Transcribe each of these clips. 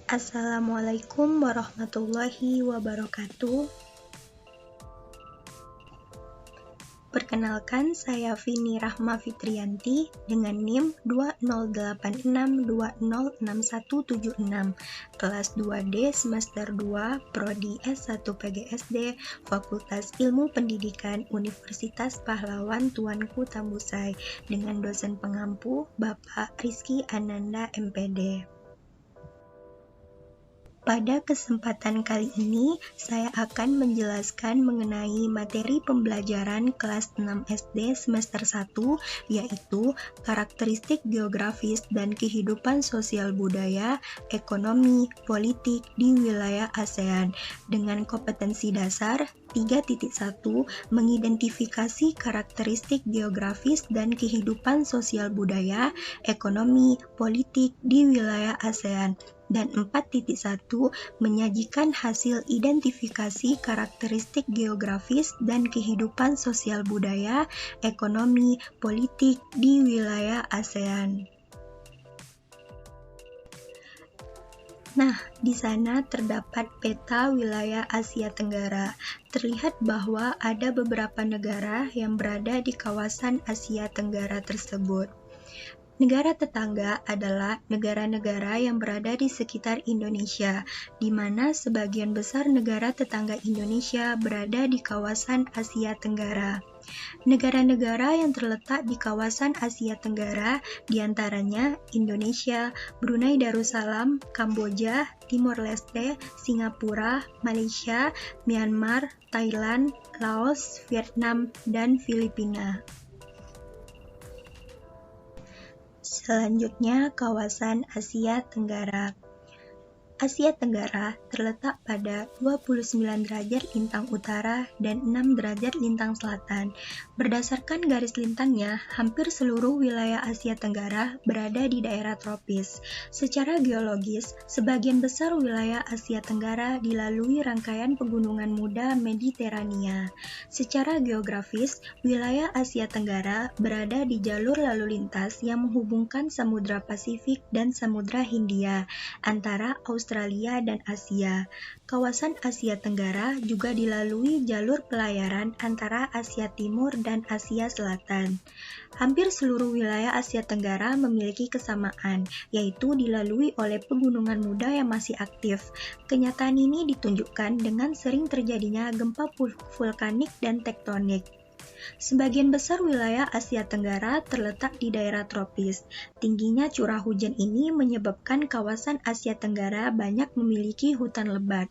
Assalamualaikum warahmatullahi wabarakatuh. Perkenalkan, saya Vini Rahma Fitriyanti dengan NIM 2086206176, kelas 2D semester 2, Prodi S1 PGSD, Fakultas Ilmu Pendidikan Universitas Pahlawan Tuanku Tambusai, dengan dosen pengampu Bapak Rizky Ananda MPD. Pada kesempatan kali ini, saya akan menjelaskan mengenai materi pembelajaran kelas 6 SD semester 1, yaitu karakteristik geografis dan kehidupan sosial budaya, ekonomi, politik di wilayah ASEAN, dengan kompetensi dasar 3.1 mengidentifikasi karakteristik geografis dan kehidupan sosial budaya, ekonomi, politik di wilayah ASEAN, dan 4.1 menyajikan hasil identifikasi karakteristik geografis dan kehidupan sosial budaya, ekonomi, politik di wilayah ASEAN. Nah, di sana terdapat peta wilayah Asia Tenggara. Terlihat bahwa ada beberapa negara yang berada di kawasan Asia Tenggara tersebut. Negara tetangga adalah negara-negara yang berada di sekitar Indonesia, di mana sebagian besar negara tetangga Indonesia berada di kawasan Asia Tenggara. Negara-negara yang terletak di kawasan Asia Tenggara diantaranya Indonesia, Brunei Darussalam, Kamboja, Timor Leste, Singapura, Malaysia, Myanmar, Thailand, Laos, Vietnam, dan Filipina. Selanjutnya, kawasan Asia Tenggara. Asia Tenggara terletak pada 29 derajat lintang utara dan 6 derajat lintang selatan. Berdasarkan garis lintangnya, hampir seluruh wilayah Asia Tenggara berada di daerah tropis. Secara geologis, sebagian besar wilayah Asia Tenggara dilalui rangkaian pegunungan muda Mediterania. Secara geografis, wilayah Asia Tenggara berada di jalur lalu lintas yang menghubungkan Samudra Pasifik dan Samudra Hindia antara Australia dan Asia. Kawasan Asia Tenggara juga dilalui jalur pelayaran antara Asia Timur dan Asia Selatan. Hampir seluruh wilayah Asia Tenggara memiliki kesamaan, yaitu dilalui oleh pegunungan muda yang masih aktif. Kenyataan ini ditunjukkan dengan sering terjadinya gempa vulkanik dan tektonik. Sebagian besar wilayah Asia Tenggara terletak di daerah tropis. Tingginya curah hujan ini menyebabkan kawasan Asia Tenggara banyak memiliki hutan lebat.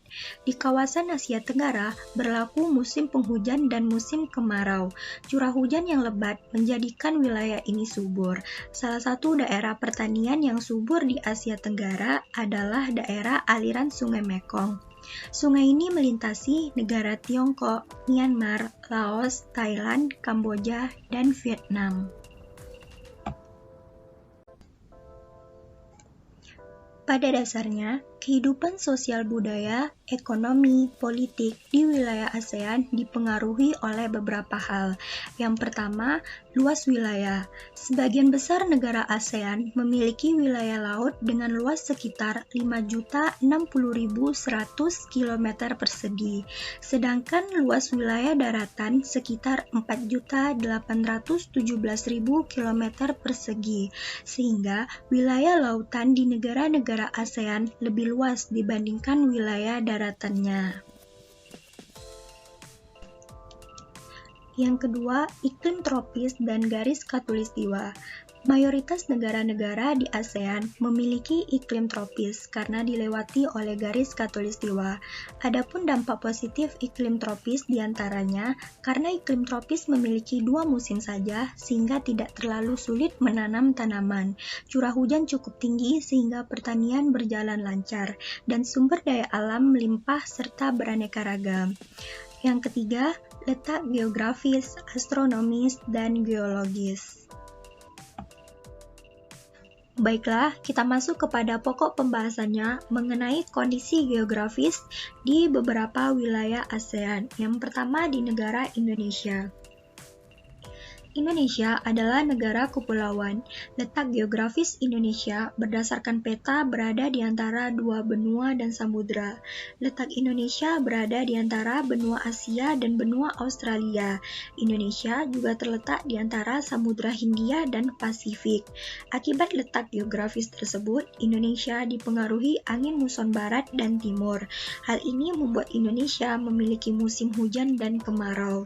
Di kawasan Asia Tenggara berlaku musim penghujan dan musim kemarau. Curah hujan yang lebat menjadikan wilayah ini subur. Salah satu daerah pertanian yang subur di Asia Tenggara adalah daerah aliran Sungai Mekong. Sungai ini melintasi negara Tiongkok, Myanmar, Laos, Thailand, Kamboja, dan Vietnam. Pada dasarnya, kehidupan sosial budaya, ekonomi, politik di wilayah ASEAN dipengaruhi oleh beberapa hal. Yang pertama, luas wilayah. Sebagian besar negara ASEAN memiliki wilayah laut dengan luas sekitar 5.060.100 km persegi, sedangkan luas wilayah daratan sekitar 4.817.000 km persegi, sehingga wilayah lautan di negara-negara ASEAN lebih luas dibandingkan wilayah daratannya. Yang kedua, iklim tropis dan garis khatulistiwa. Mayoritas negara-negara di ASEAN memiliki iklim tropis karena dilewati oleh garis khatulistiwa. Adapun dampak positif iklim tropis diantaranya karena iklim tropis memiliki 2 musim saja sehingga tidak terlalu sulit menanam tanaman. Curah hujan cukup tinggi sehingga pertanian berjalan lancar dan sumber daya alam melimpah serta beraneka ragam. Yang ketiga, letak geografis, astronomis, dan geologis. Baiklah, kita masuk kepada pokok pembahasannya mengenai kondisi geografis di beberapa wilayah ASEAN. Yang pertama di negara Indonesia. Indonesia adalah negara kepulauan. Letak geografis Indonesia berdasarkan peta berada di antara dua benua dan samudra. Letak Indonesia berada di antara benua Asia dan benua Australia. Indonesia juga terletak di antara Samudra Hindia dan Pasifik. Akibat letak geografis tersebut, Indonesia dipengaruhi angin muson barat dan timur. Hal ini membuat Indonesia memiliki musim hujan dan kemarau.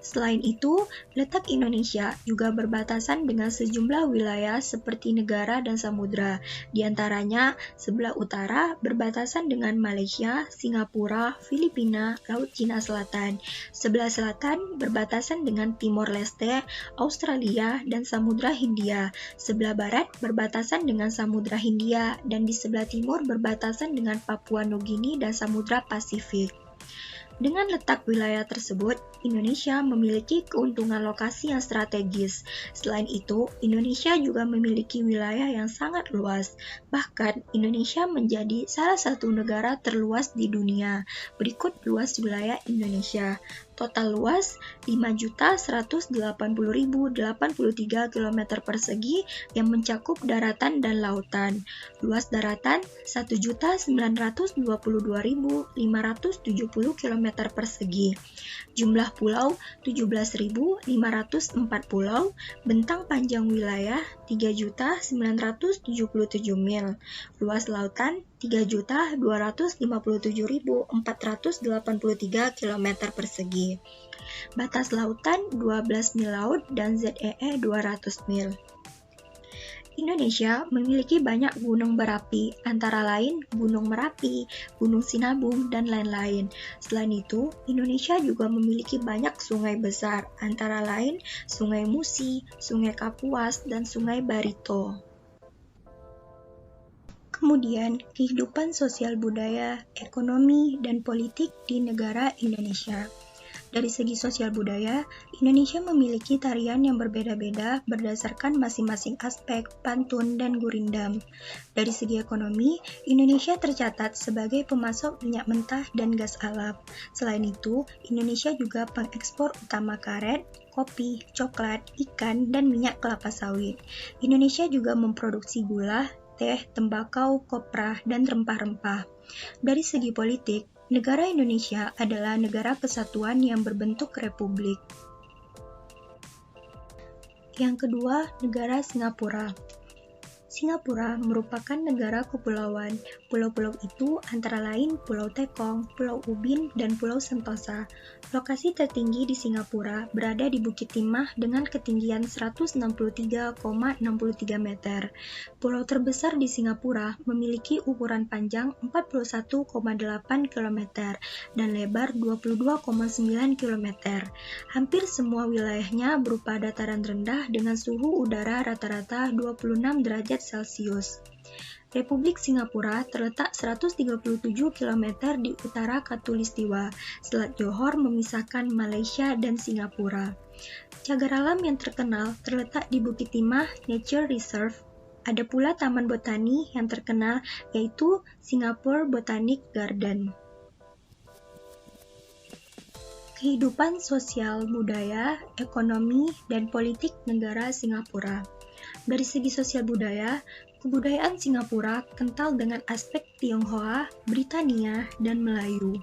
Selain itu, letak Indonesia juga berbatasan dengan sejumlah wilayah seperti negara dan samudra. Di antaranya, sebelah utara berbatasan dengan Malaysia, Singapura, Filipina, Laut Cina Selatan. Sebelah selatan berbatasan dengan Timor Leste, Australia, dan Samudra Hindia. Sebelah barat berbatasan dengan Samudra Hindia, dan di sebelah timur berbatasan dengan Papua Nugini dan Samudra Pasifik. Dengan letak wilayah tersebut, Indonesia memiliki keuntungan lokasi yang strategis. Selain itu, Indonesia juga memiliki wilayah yang sangat luas. Bahkan, Indonesia menjadi salah satu negara terluas di dunia. Berikut luas wilayah Indonesia. Total luas 5.180.083 km persegi yang mencakup daratan dan lautan. Luas daratan 1.922.570 km persegi. Jumlah pulau 17.504 pulau. Bentang panjang wilayah 3.977 mil. Luas lautan 3.257.483 km persegi. Batas lautan 12 mil laut dan ZEE 200 mil. Indonesia memiliki banyak gunung berapi, antara lain Gunung Merapi, Gunung Sinabung, dan lain-lain. Selain itu, Indonesia juga memiliki banyak sungai besar, antara lain Sungai Musi, Sungai Kapuas, dan Sungai Barito. Kemudian, kehidupan sosial budaya, ekonomi, dan politik di negara Indonesia. Dari segi sosial budaya, Indonesia memiliki tarian yang berbeda-beda berdasarkan masing-masing aspek, pantun, dan gurindam. Dari segi ekonomi, Indonesia tercatat sebagai pemasok minyak mentah dan gas alam. Selain itu, Indonesia juga pengekspor utama karet, kopi, coklat, ikan, dan minyak kelapa sawit. Indonesia juga memproduksi gula, teh, tembakau, kopra, dan rempah-rempah. Dari segi politik, negara Indonesia adalah negara kesatuan yang berbentuk republik. Yang kedua, negara Singapura. Singapura merupakan negara kepulauan. Pulau-pulau itu antara lain Pulau Tekong, Pulau Ubin, dan Pulau Sentosa. Lokasi tertinggi di Singapura berada di Bukit Timah dengan ketinggian 163,63 meter. Pulau terbesar di Singapura memiliki ukuran panjang 41,8 km dan lebar 22,9 km. Hampir semua wilayahnya berupa dataran rendah dengan suhu udara rata-rata 26 derajat Celcius. Republik Singapura terletak 137 km di utara Khatulistiwa. Selat Johor memisahkan Malaysia dan Singapura. Cagar alam yang terkenal terletak di Bukit Timah Nature Reserve. Ada pula taman botani yang terkenal yaitu Singapore Botanic Garden. Kehidupan sosial, budaya, ekonomi, dan politik negara Singapura. Dari segi sosial budaya, kebudayaan Singapura kental dengan aspek Tionghoa, Britania, dan Melayu.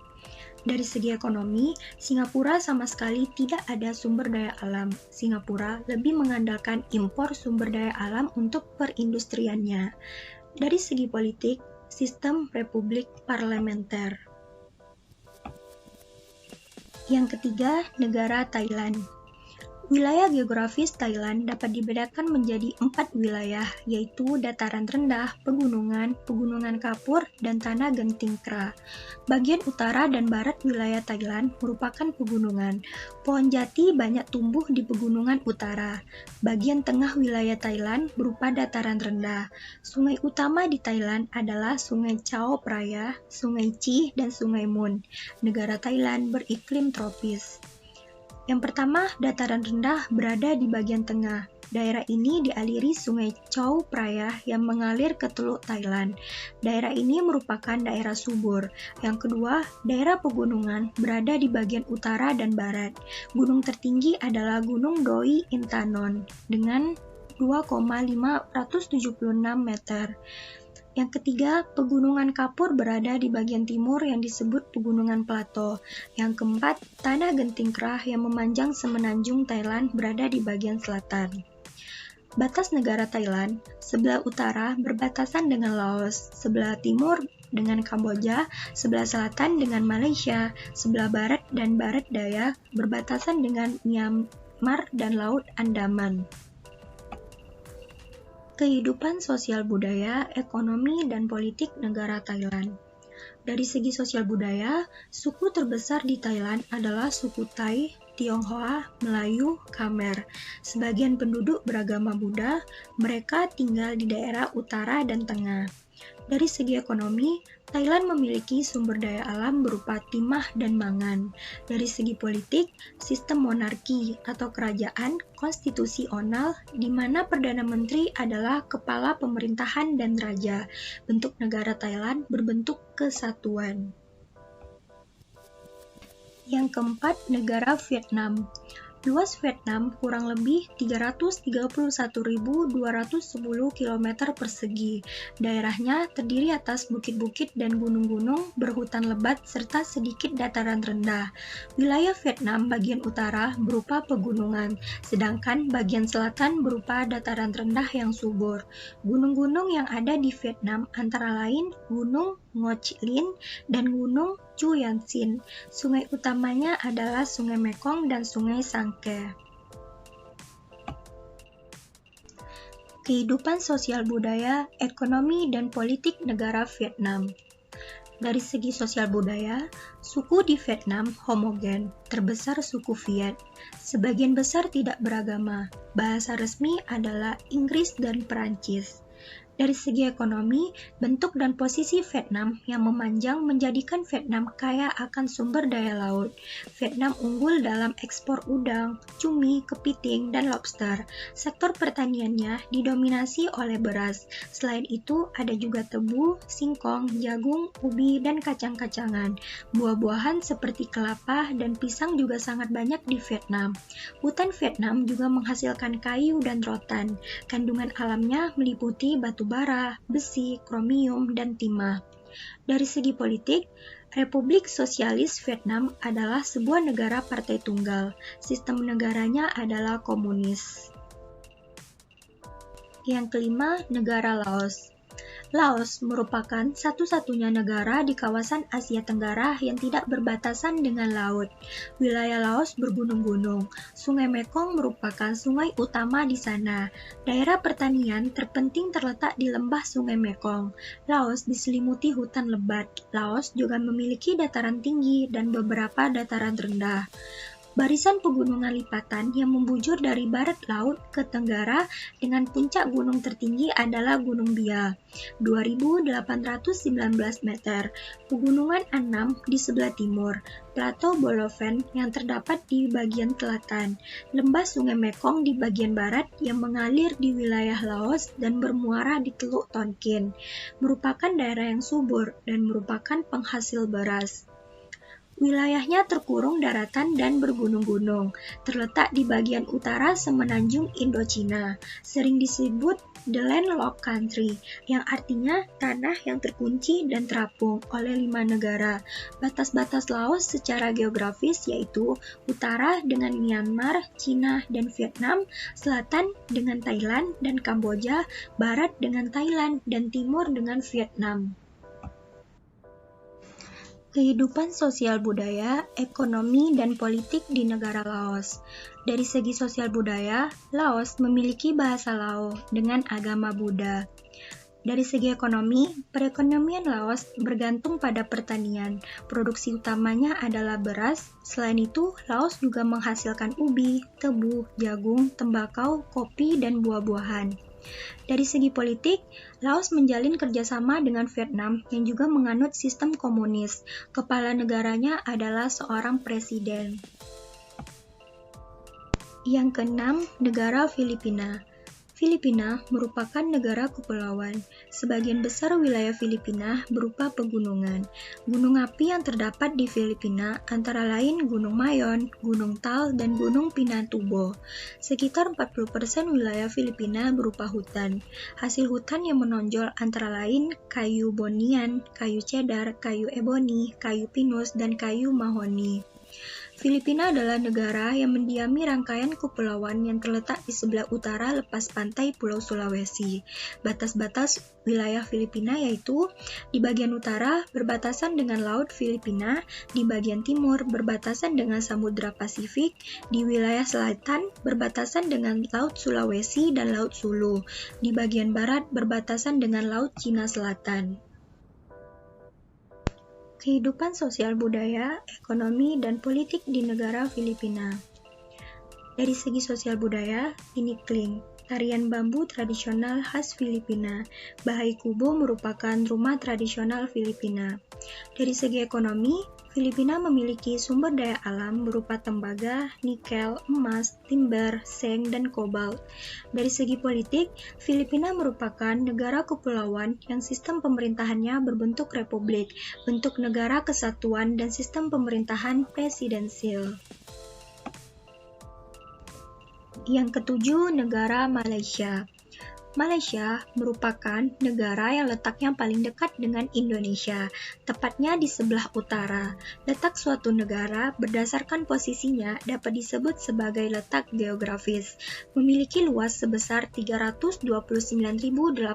Dari segi ekonomi, Singapura sama sekali tidak ada sumber daya alam. Singapura lebih mengandalkan impor sumber daya alam untuk perindustriannya. Dari segi politik, sistem republik parlementer. Yang ketiga, negara Thailand. Wilayah geografis Thailand dapat dibedakan menjadi 4 wilayah, yaitu dataran rendah, pegunungan, pegunungan kapur, dan tanah genting kera. Bagian utara dan barat wilayah Thailand merupakan pegunungan. Pohon jati banyak tumbuh di pegunungan utara. Bagian tengah wilayah Thailand berupa dataran rendah. Sungai utama di Thailand adalah Sungai Chao Phraya, Sungai Chi, dan Sungai Mun. Negara Thailand beriklim tropis. Yang pertama, dataran rendah berada di bagian tengah. Daerah ini dialiri Sungai Chao Phraya yang mengalir ke Teluk Thailand. Daerah ini merupakan daerah subur. Yang kedua, daerah pegunungan berada di bagian utara dan barat. Gunung tertinggi adalah Gunung Doi Intanon dengan 2,576 meter. Yang ketiga, Pegunungan Kapur berada di bagian timur yang disebut Pegunungan Plato. Yang keempat, Tanah Genting Kerah yang memanjang semenanjung Thailand berada di bagian selatan. Batas negara Thailand, sebelah utara berbatasan dengan Laos, sebelah timur dengan Kamboja, sebelah selatan dengan Malaysia, sebelah barat dan barat daya berbatasan dengan Myanmar dan Laut Andaman. Kehidupan sosial budaya, ekonomi, dan politik negara Thailand. Dari segi sosial budaya, suku terbesar di Thailand adalah suku Thai, Tionghoa, Melayu, Khmer. Sebagian penduduk beragama Buddha, mereka tinggal di daerah utara dan tengah. Dari segi ekonomi, Thailand memiliki sumber daya alam berupa timah dan mangan. Dari segi politik, sistem monarki atau kerajaan konstitusional di mana Perdana Menteri adalah kepala pemerintahan dan raja. Bentuk negara Thailand berbentuk kesatuan. Yang keempat, negara Vietnam. Luas Vietnam kurang lebih 331.210 km persegi. Daerahnya terdiri atas bukit-bukit dan gunung-gunung berhutan lebat serta sedikit dataran rendah. Wilayah Vietnam bagian utara berupa pegunungan, sedangkan bagian selatan berupa dataran rendah yang subur. Gunung-gunung yang ada di Vietnam antara lain Gunung Ngoc Linh dan Gunung Chu Yan Sin. Sungai utamanya adalah Sungai Mekong dan Sungai Sangke. Kehidupan sosial budaya, ekonomi, dan politik negara Vietnam. Dari segi sosial budaya, suku di Vietnam homogen, terbesar suku Viet. Sebagian besar tidak beragama. Bahasa resmi adalah Inggris dan Perancis. Dari segi ekonomi, bentuk dan posisi Vietnam yang memanjang menjadikan Vietnam kaya akan sumber daya laut. Vietnam unggul dalam ekspor udang, cumi, kepiting, dan lobster. Sektor pertaniannya didominasi oleh beras. Selain itu, ada juga tebu, singkong, jagung, ubi, dan kacang-kacangan. Buah-buahan seperti kelapa dan pisang juga sangat banyak di Vietnam. Hutan Vietnam juga menghasilkan kayu dan rotan. Kandungan alamnya meliputi batu bara, besi, kromium, dan timah. Dari segi politik, Republik Sosialis Vietnam adalah sebuah negara partai tunggal. Sistem negaranya adalah komunis. Yang kelima, negara Laos. Laos merupakan satu-satunya negara di kawasan Asia Tenggara yang tidak berbatasan dengan laut. Wilayah Laos bergunung-gunung. Sungai Mekong merupakan sungai utama di sana. Daerah pertanian terpenting terletak di lembah Sungai Mekong. Laos diselimuti hutan lebat. Laos juga memiliki dataran tinggi dan beberapa dataran rendah. Barisan pegunungan lipatan yang membujur dari barat laut ke tenggara dengan puncak gunung tertinggi adalah Gunung Bia, 2.819 meter. Pegunungan Annam di sebelah timur, Plato Boloven yang terdapat di bagian selatan, lembah Sungai Mekong di bagian barat yang mengalir di wilayah Laos dan bermuara di Teluk Tonkin, merupakan daerah yang subur dan merupakan penghasil beras. Wilayahnya terkurung daratan dan bergunung-gunung, terletak di bagian utara semenanjung Indochina, sering disebut The Landlocked Country, yang artinya tanah yang terkunci dan terapung oleh 5 negara. Batas-batas Laos secara geografis yaitu utara dengan Myanmar, Cina, dan Vietnam, selatan dengan Thailand dan Kamboja, barat dengan Thailand, dan timur dengan Vietnam. Kehidupan sosial budaya, ekonomi, dan politik di negara Laos. Dari segi sosial budaya, Laos memiliki bahasa Lao dengan agama Buddha. Dari segi ekonomi, perekonomian Laos bergantung pada pertanian. Produksi utamanya adalah beras. Selain itu, Laos juga menghasilkan ubi, tebu, jagung, tembakau, kopi, dan buah-buahan. Dari segi politik, Laos menjalin kerjasama dengan Vietnam yang juga menganut sistem komunis. Kepala negaranya adalah seorang presiden. Yang keenam, negara Filipina. Filipina merupakan negara kepulauan. Sebagian besar wilayah Filipina berupa pegunungan. Gunung api yang terdapat di Filipina antara lain Gunung Mayon, Gunung Tal, dan Gunung Pinatubo. Sekitar 40% wilayah Filipina berupa hutan. Hasil hutan yang menonjol antara lain kayu bonian, kayu cedar, kayu eboni, kayu pinus, dan kayu mahoni. Filipina adalah negara yang mendiami rangkaian kepulauan yang terletak di sebelah utara lepas pantai Pulau Sulawesi. Batas-batas wilayah Filipina yaitu di bagian utara berbatasan dengan Laut Filipina, di bagian timur berbatasan dengan Samudra Pasifik, di wilayah selatan berbatasan dengan Laut Sulawesi dan Laut Sulu, di bagian barat berbatasan dengan Laut Cina Selatan. Kehidupan sosial budaya, ekonomi, dan politik di negara Filipina. Dari segi sosial budaya, ini kling, tarian bambu tradisional khas Filipina. Bahai Kubo merupakan rumah tradisional Filipina. Dari segi ekonomi, Filipina memiliki sumber daya alam berupa tembaga, nikel, emas, timber, seng, dan kobalt. Dari segi politik, Filipina merupakan negara kepulauan yang sistem pemerintahannya berbentuk republik, bentuk negara kesatuan, dan sistem pemerintahan presidensial. Yang ketujuh, negara Malaysia. Malaysia merupakan negara yang letaknya paling dekat dengan Indonesia, tepatnya di sebelah utara. Letak suatu negara berdasarkan posisinya dapat disebut sebagai letak geografis. Memiliki luas sebesar 329.847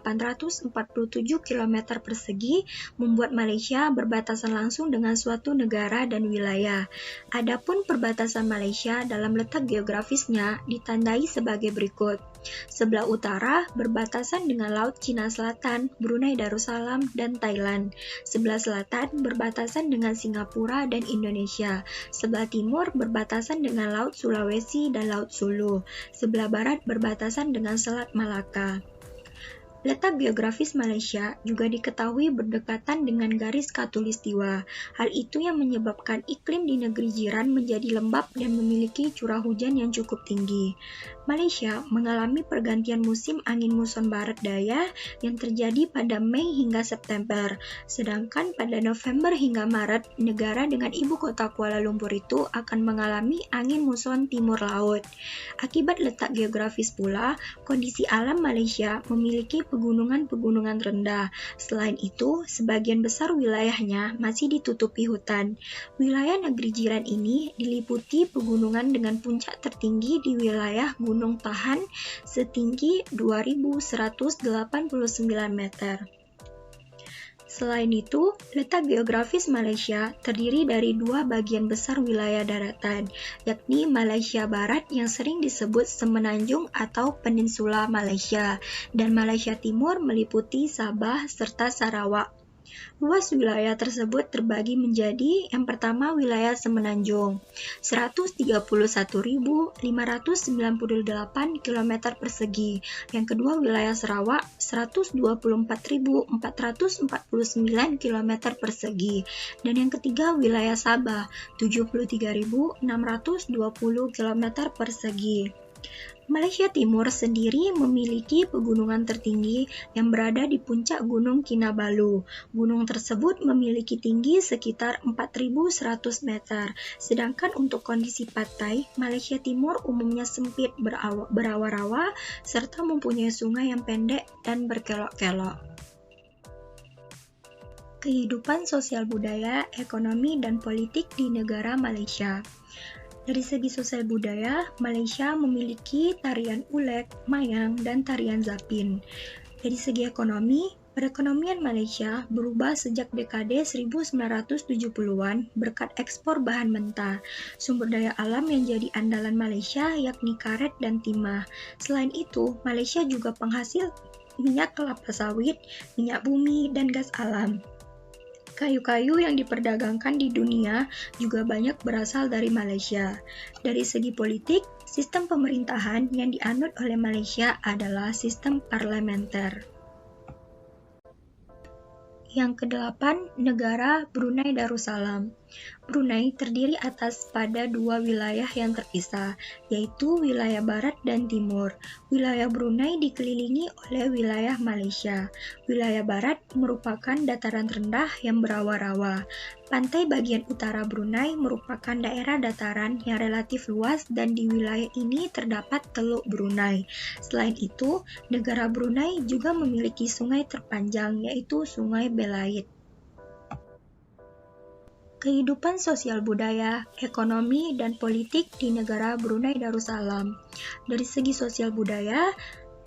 km persegi, membuat Malaysia berbatasan langsung dengan suatu negara dan wilayah. Adapun perbatasan Malaysia dalam letak geografisnya ditandai sebagai berikut. Sebelah utara berbatasan dengan Laut Cina Selatan, Brunei Darussalam, dan Thailand. Sebelah selatan berbatasan dengan Singapura dan Indonesia. Sebelah timur berbatasan dengan Laut Sulawesi dan Laut Sulu. Sebelah barat berbatasan dengan Selat Malaka. Letak geografis Malaysia juga diketahui berdekatan dengan garis khatulistiwa. Hal itu yang menyebabkan iklim di negeri jiran menjadi lembap dan memiliki curah hujan yang cukup tinggi. Malaysia mengalami pergantian musim angin muson barat daya yang terjadi pada Mei hingga September, sedangkan pada November hingga Maret, negara dengan ibu kota Kuala Lumpur itu akan mengalami angin muson timur laut. Akibat letak geografis pula, kondisi alam Malaysia memiliki pegunungan-pegunungan rendah. Selain itu, sebagian besar wilayahnya masih ditutupi hutan. Wilayah negeri jiran ini diliputi pegunungan dengan puncak tertinggi di wilayah Gunung Tahan setinggi 2.189 meter. Selain itu, letak geografis Malaysia terdiri dari dua bagian besar wilayah daratan, yakni Malaysia Barat yang sering disebut Semenanjung atau Peninsula Malaysia, dan Malaysia Timur meliputi Sabah serta Sarawak. Luas wilayah tersebut terbagi menjadi yang pertama wilayah Semenanjung, 131.598 km persegi, yang kedua wilayah Sarawak, 124.449 km persegi, dan yang ketiga wilayah Sabah, 73.620 km persegi. Malaysia Timur sendiri memiliki pegunungan tertinggi yang berada di puncak Gunung Kinabalu. Gunung tersebut memiliki tinggi sekitar 4.100 meter. Sedangkan untuk kondisi pantai, Malaysia Timur umumnya sempit berawa-rawa serta mempunyai sungai yang pendek dan berkelok-kelok. Kehidupan sosial budaya, ekonomi, dan politik di negara Malaysia. Dari segi sosial budaya, Malaysia memiliki tarian ulek, mayang, dan tarian zapin. Dari segi ekonomi, perekonomian Malaysia berubah sejak dekade 1970-an berkat ekspor bahan mentah. Sumber daya alam yang jadi andalan Malaysia yakni karet dan timah. Selain itu, Malaysia juga penghasil minyak kelapa sawit, minyak bumi, dan gas alam. Kayu-kayu yang diperdagangkan di dunia juga banyak berasal dari Malaysia. Dari segi politik, sistem pemerintahan yang dianut oleh Malaysia adalah sistem parlementer. Yang kedelapan, negara Brunei Darussalam. Brunei terdiri atas pada dua wilayah yang terpisah, yaitu wilayah barat dan timur. Wilayah Brunei dikelilingi oleh wilayah Malaysia. Wilayah barat merupakan dataran rendah yang berawa-rawa. Pantai bagian utara Brunei merupakan daerah dataran yang relatif luas dan di wilayah ini terdapat Teluk Brunei. Selain itu, negara Brunei juga memiliki sungai terpanjang yaitu Sungai Belait. Kehidupan sosial budaya, ekonomi, dan politik di negara Brunei Darussalam. Dari segi sosial budaya,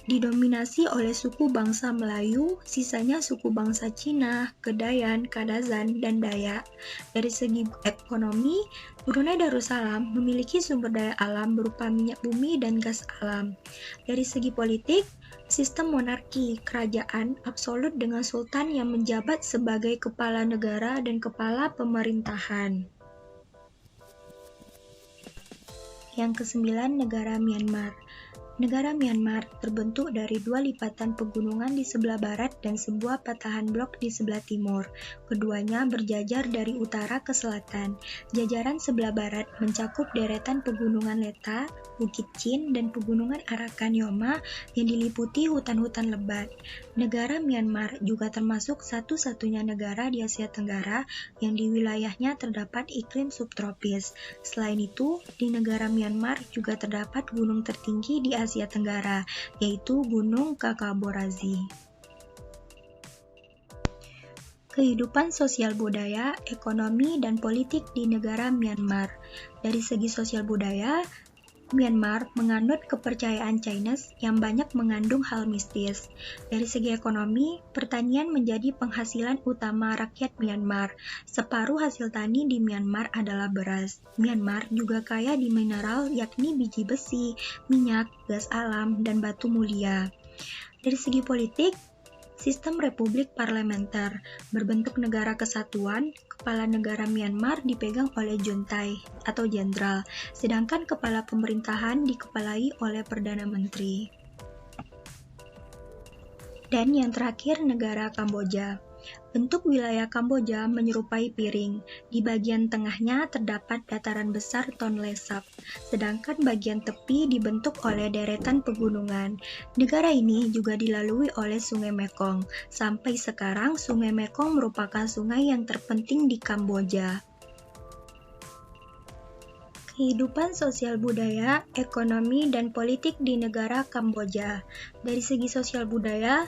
didominasi oleh suku bangsa Melayu, sisanya suku bangsa Cina, Kedayan, Kadazan, dan Dayak. Dari segi ekonomi, Brunei Darussalam memiliki sumber daya alam berupa minyak bumi dan gas alam. Dari segi politik, sistem monarki, kerajaan absolut dengan sultan yang menjabat sebagai kepala negara dan kepala pemerintahan. Yang kesembilan, negara Myanmar. Negara Myanmar terbentuk dari dua lipatan pegunungan di sebelah barat dan sebuah patahan blok di sebelah timur. Keduanya berjajar dari utara ke selatan. Jajaran sebelah barat mencakup deretan pegunungan Leta, Bukit Chin, dan pegunungan Arakan Yoma yang diliputi hutan-hutan lebat. Negara Myanmar juga termasuk satu-satunya negara di Asia Tenggara yang di wilayahnya terdapat iklim subtropis. Selain itu, di negara Myanmar juga terdapat gunung tertinggi di Asia Tenggara, yaitu Gunung Kakaborazi. Kehidupan sosial budaya, ekonomi, dan politik di negara Myanmar. Dari segi sosial budaya, Myanmar menganut kepercayaan Chinese yang banyak mengandung hal mistis. Dari segi ekonomi, pertanian menjadi penghasilan utama rakyat Myanmar. Separuh hasil tani di Myanmar adalah beras. Myanmar juga kaya di mineral yakni biji besi, minyak, gas alam, dan batu mulia. Dari segi politik, sistem republik parlementer berbentuk negara kesatuan, kepala negara Myanmar dipegang oleh juntai atau jenderal, sedangkan kepala pemerintahan dikepalai oleh Perdana Menteri. Dan yang terakhir, negara Kamboja. Bentuk wilayah Kamboja menyerupai piring. Di bagian tengahnya terdapat dataran besar Tonle Sap, sedangkan bagian tepi dibentuk oleh deretan pegunungan. Negara ini juga dilalui oleh Sungai Mekong. Sampai sekarang, Sungai Mekong merupakan sungai yang terpenting di Kamboja. Kehidupan sosial budaya, ekonomi, dan politik di negara Kamboja. Dari segi sosial budaya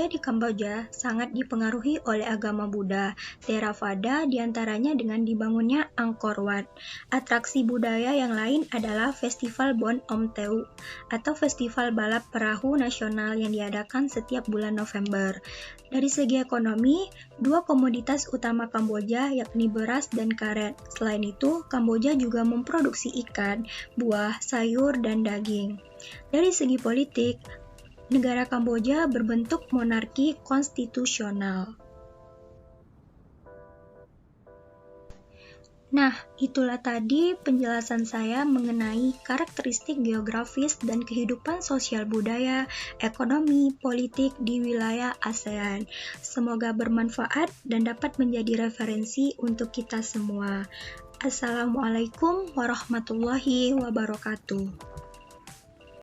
di Kamboja sangat dipengaruhi oleh agama Buddha, Theravada diantaranya dengan dibangunnya Angkor Wat. Atraksi budaya yang lain adalah Festival Bon Om Teu, atau Festival Balap Perahu Nasional yang diadakan setiap bulan November. Dari segi ekonomi, dua komoditas utama Kamboja yakni beras dan karet. Selain itu, Kamboja juga memproduksi ikan, buah, sayur, dan daging. Dari segi politik, negara Kamboja berbentuk monarki konstitusional. Nah, itulah tadi penjelasan saya mengenai karakteristik geografis dan kehidupan sosial budaya, ekonomi, politik di wilayah ASEAN. Semoga bermanfaat dan dapat menjadi referensi untuk kita semua. Assalamualaikum warahmatullahi wabarakatuh.